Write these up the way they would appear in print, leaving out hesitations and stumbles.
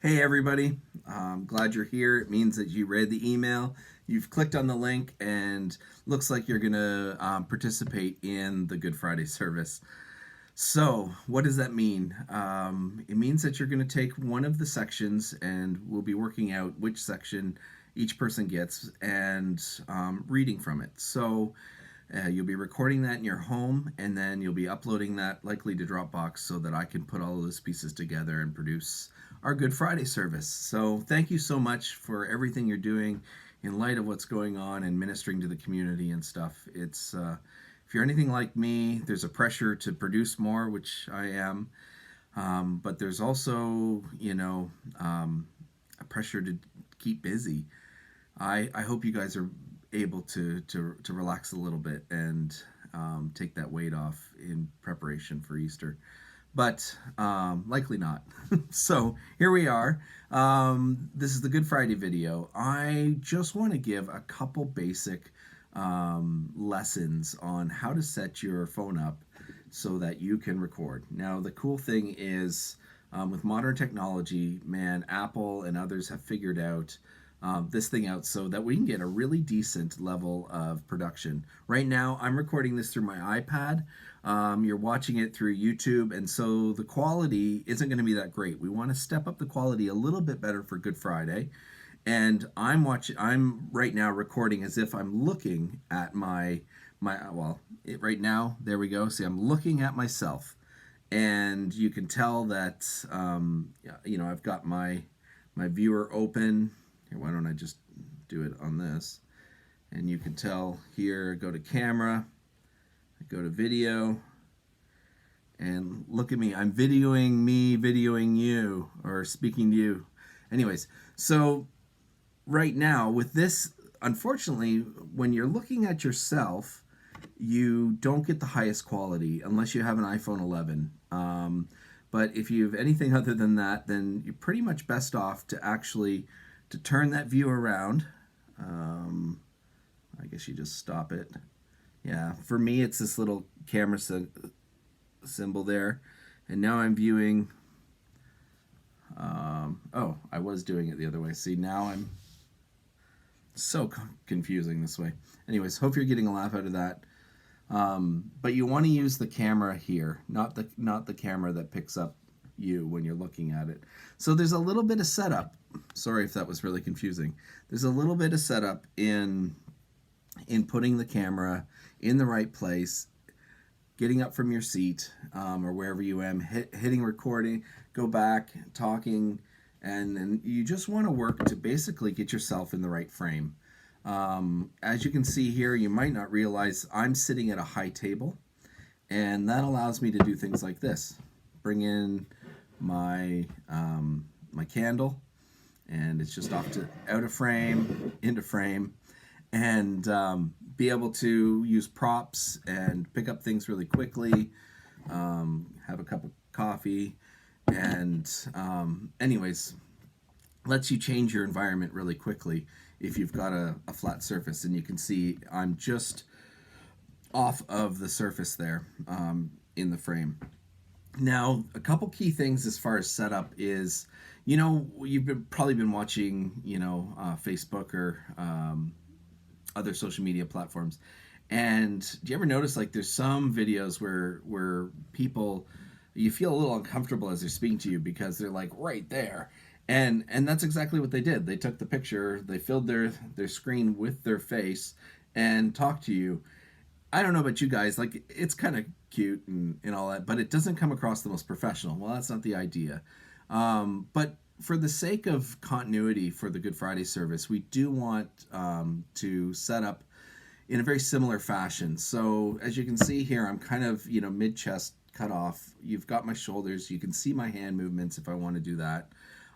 Hey everybody, glad you're here. It means that you read the email, you've clicked on the link, and looks like you're going to participate in the Good Friday service. So, what does that mean? It means that you're going to take one of the sections, and we'll be working out which section each person gets and reading from it. So, you'll be recording that in your home, and then you'll be uploading that likely to Dropbox so that I can put all of those pieces together and produce our Good Friday service. So, thank you so much for everything you're doing in light of what's going on and ministering to the community and stuff. If you're anything like me, there's a pressure to produce more, which I am, but there's also, a pressure to keep busy. I hope you guys are able to relax a little bit and take that weight off in preparation for Easter. But likely not. So here we are. This is the Good Friday video. I just want to give a couple basic lessons on how to set your phone up so that you can record. Now, the cool thing is with modern technology, man, Apple and others have figured out this thing out so that we can get a really decent level of production. Right now, I'm recording this through my iPad. You're watching it through YouTube, and so the quality isn't going to be that great. We want to step up the quality a little bit better for Good Friday. And I'm right now recording as if I'm looking at right now, there we go. See, I'm looking at myself, and you can tell that I've got my viewer open. Here, why don't I just do it on this? And you can tell here, go to camera, go to video, and look at me. I'm videoing me, videoing you, or speaking to you. Anyways, so right now with this, unfortunately, when you're looking at yourself, you don't get the highest quality unless you have an iPhone 11. But if you have anything other than that, then you're pretty much best off to turn that view around. I guess you just stop it. Yeah, for me, it's this little camera symbol there. And now I'm viewing. Oh, I was doing it the other way. See, now I'm so confusing this way. Anyways, hope you're getting a laugh out of that. But you want to use the camera here, not the camera that picks up you when you're looking at it. So there's a little bit of setup. Sorry if that was really confusing. There's a little bit of setup in putting the camera in the right place, getting up from your seat or wherever you am, hitting recording, go back, talking, and then you just want to work to basically get yourself in the right frame. As you can see here, you might not realize I'm sitting at a high table, and that allows me to do things like this. Bring in my candle, and it's just out of frame, into frame, and be able to use props and pick up things really quickly, have a cup of coffee, and anyways, lets you change your environment really quickly if you've got a flat surface. And you can see I'm just off of the surface there in the frame. Now, a couple key things as far as setup is, you've probably been watching, Facebook or other social media platforms. And do you ever notice, like, there's some videos where people, you feel a little uncomfortable as they're speaking to you because they're like right there. And that's exactly what they did. They took the picture, they filled their screen with their face and talked to you. I don't know about you guys, like, it's kind of cute and all that, but it doesn't come across the most professional. Well, that's not the idea. But for the sake of continuity for the Good Friday service, we do want to set up in a very similar fashion. So as you can see here, I'm kind of, mid-chest cut off. You've got my shoulders. You can see my hand movements if I want to do that.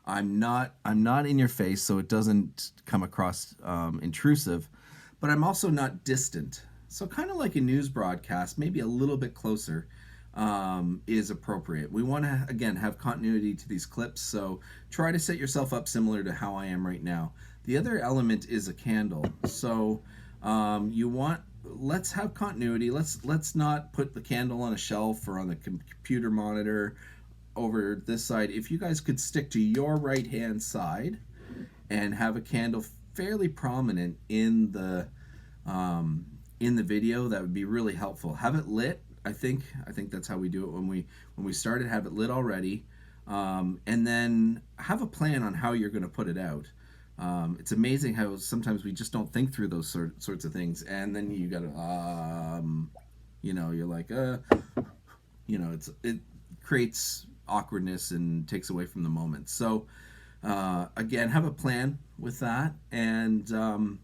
I'm not in your face, so it doesn't come across intrusive, but I'm also not distant. So kind of like a news broadcast, maybe a little bit closer is appropriate. We want to, again, have continuity to these clips, so try to set yourself up similar to how I am right now. The other element is a candle. So let's have continuity. Let's not put the candle on a shelf or on the computer monitor over this side, if you guys could stick to your right hand side and have a candle fairly prominent in the video, that would be really helpful. Have it lit. I think that's how we do it when we started. Have it lit already, and then have a plan on how you're going to put it out. It's amazing how sometimes we just don't think through those sorts of things, and then you got to, you're like, it creates awkwardness and takes away from the moment. So, again, have a plan with that, and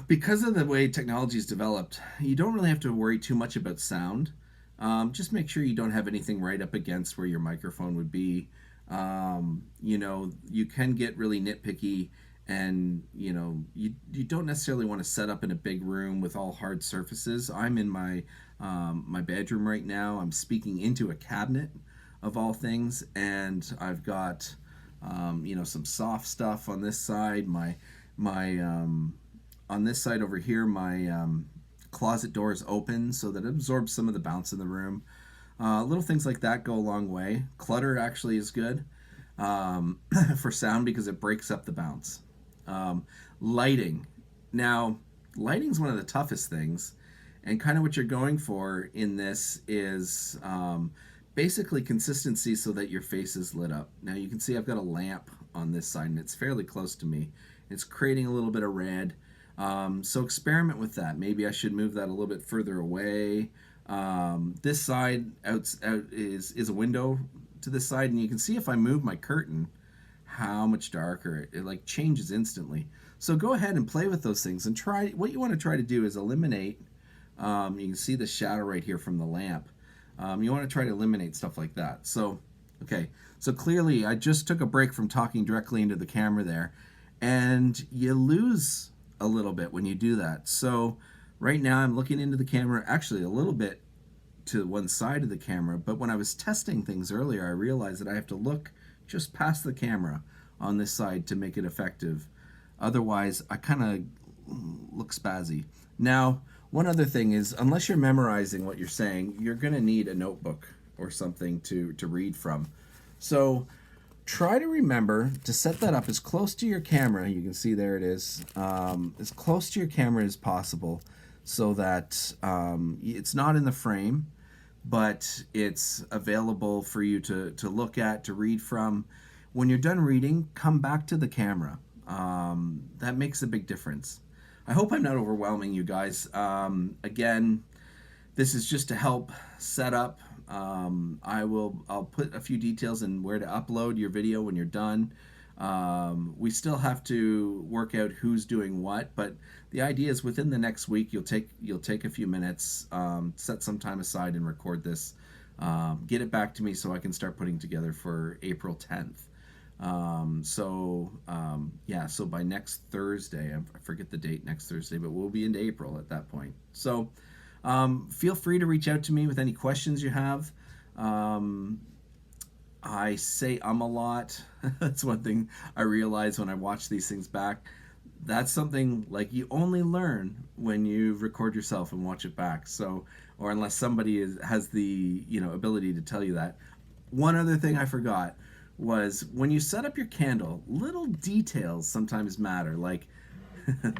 because of the way technology is developed, you don't really have to worry too much about sound. Just make sure you don't have anything right up against where your microphone would be. You can get really nitpicky, and you don't necessarily want to set up in a big room with all hard surfaces. I'm in my bedroom right now. I'm speaking into a cabinet of all things, and I've got some soft stuff on this side. My on this side over here, my closet door is open so that it absorbs some of the bounce in the room. Little things like that go a long way. Clutter actually is good for sound because it breaks up the bounce. Lighting. Now, lighting is one of the toughest things, and kind of what you're going for in this is basically consistency so that your face is lit up. Now you can see I've got a lamp on this side, and it's fairly close to me. It's creating a little bit of red. So experiment with that. Maybe I should move that a little bit further away. This side is a window to this side, and you can see if I move my curtain, how much darker it like changes instantly. So go ahead and play with those things and try. What you want to try to do is eliminate. You can see the shadow right here from the lamp. You want to try to eliminate stuff like that. So, okay. So clearly, I just took a break from talking directly into the camera there, and you lose a little bit when you do that. So right now I'm looking into the camera, actually a little bit to one side of the camera, but when I was testing things earlier, I realized that I have to look just past the camera on this side to make it effective. Otherwise, I kind of look spazzy. Now, one other thing is, unless you're memorizing what you're saying, you're going to need a notebook or something to read from. So try to remember to set that up as close to your camera. You can see there it is, as close to your camera as possible, so that it's not in the frame, but it's available for you to look at, to read from. When you're done reading, come back to the camera. That makes a big difference. I hope I'm not overwhelming you guys. Again, this is just to help set up. I'll put a few details in where to upload your video when you're done. We still have to work out who's doing what, but the idea is within the next week you'll take a few minutes, set some time aside and record this. Get it back to me so I can start putting together for April 10th. So by next Thursday, I forget the date next Thursday, but we'll be into April at that point. So feel free to reach out to me with any questions you have. I say a lot. That's one thing I realize when I watch these things back. That's something like you only learn when you record yourself and watch it back. So, or unless somebody has the ability to tell you that. One other thing I forgot was when you set up your candle, little details sometimes matter. Like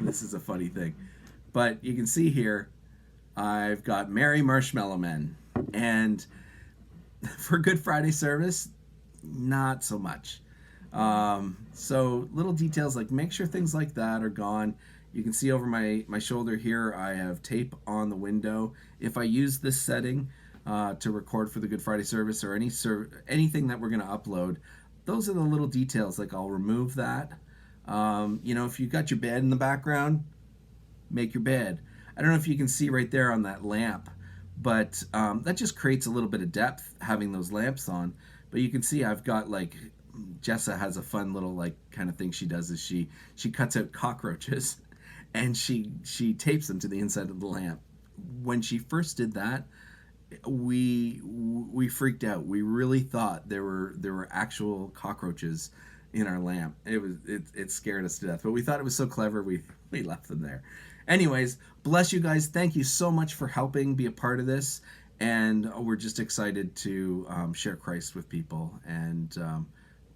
this is a funny thing, but you can see here I've got Merry Marshmallow Men, and for Good Friday service, not so much. So little details, like make sure things like that are gone. You can see over my shoulder here, I have tape on the window. If I use this setting to record for the Good Friday service or anything that we're going to upload, those are the little details. Like I'll remove that. If you've got your bed in the background, make your bed. I don't know if you can see right there on that lamp, but that just creates a little bit of depth having those lamps on. But you can see I've got like, Jessa has a fun little like kind of thing she does is she cuts out cockroaches and she tapes them to the inside of the lamp. When she first did that, we freaked out. We really thought there were actual cockroaches in our lamp. It scared us to death, but we thought it was so clever we left them there. Anyways, bless you guys. Thank you so much for helping be a part of this. And we're just excited to share Christ with people. And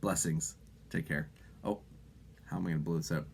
blessings. Take care. Oh, how am I going to blow this out?